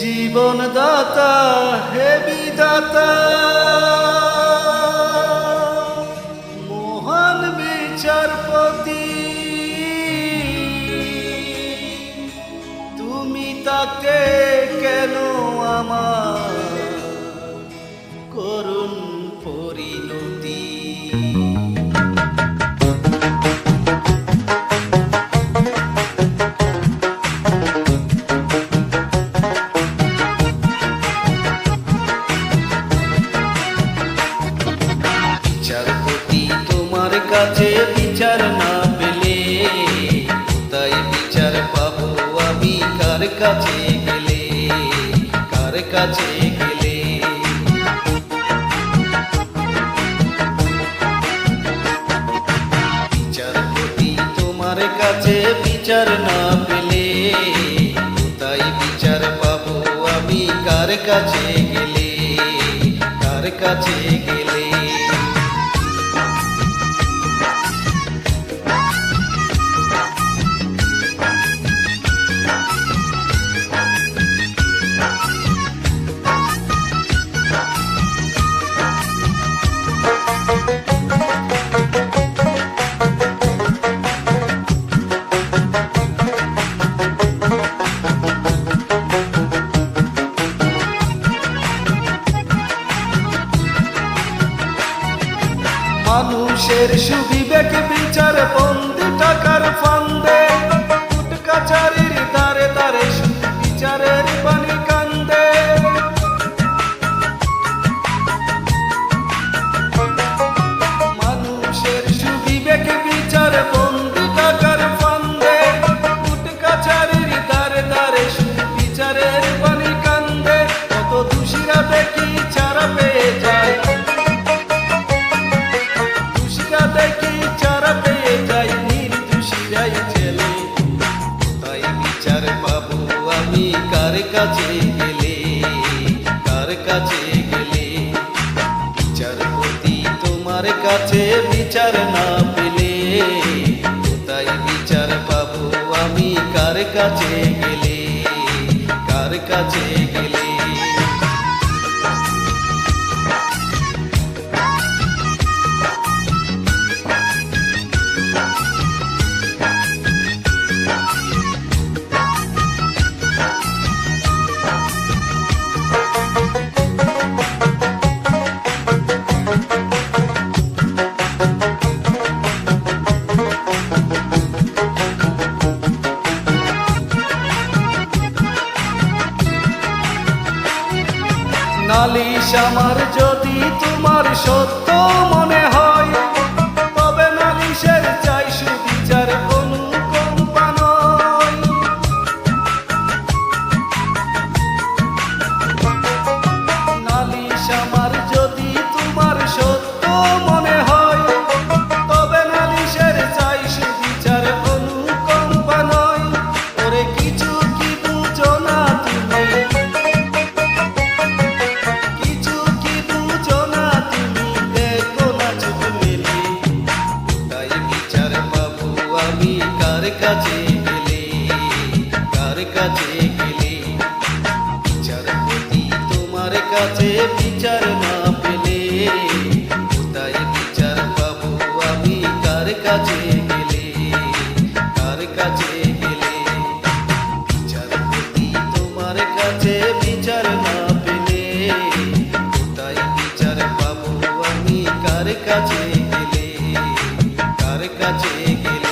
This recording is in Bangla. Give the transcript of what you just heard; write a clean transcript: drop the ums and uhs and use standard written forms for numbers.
জীবন দাতা হে বিধাতা, মহান বিচারপতি, তুমি তাকে কেন আমার করুণ পরিণতি। বিচারপতি তোমার কাছে বিচার না পেলে, তাই বিচার পাবো আমি কার কাছে গেলে, কার কাছে গেলে। বিচারপতি তোমার কাছে বিচার না পেলে, তাই বিচার পাবো আমি কার কাছে গেলে, কার কাছে গেলে। মানুষের সুবিবেক বিচার বন্দি টাকার ফান্দে, কোর্ট কাছারির দ্বারে দ্বারে বিচারের বাণী কান্দে। মানুষের সুবিবেক বিচার বন্দি টাকার ফান্দে, কোর্ট কাছারির দ্বারে দ্বারে বিচারের বাণী কান্দে। কত দোষীরা দেখি ছাড়া পেয়ে যায়, দেখি চারা পেয়ে যাই, নির্দোষীরাই জেলে। তাই বিচার পাবো আমি কার কাছে গেলে, কার কাছে গেলে। বিচারপতি তোমার কাছে বিচার না পেলে, তাই বিচার পাবো আমি কার কাছে গেলে, কার কাছে গেলে। নালিশ আমার যদি তোমার সত্য মনে হয়, তবে নালিশের চাই সুবিচার অনুকম্পা নয়। নালিশ আমার যদি তোমার সত্য মনে হয়, তবে নালিশের চাই সুবিচার অনুকম্পা নয়। ওরে কিছু কি বুঝো না তুমি, কাছে গেলে, কার কাছে গেলে। বিচারপতি তোমার কাছে বিচার না পেলে, তাই বিচার পাবো আমি কার কাছে গেলে, কার কাছে গেলে। বিচারপতি তোমার কাছে বিচার না পেলে, তাই বিচার পাবো আমি কার কাছে গেলে, কার কাছে গেলে।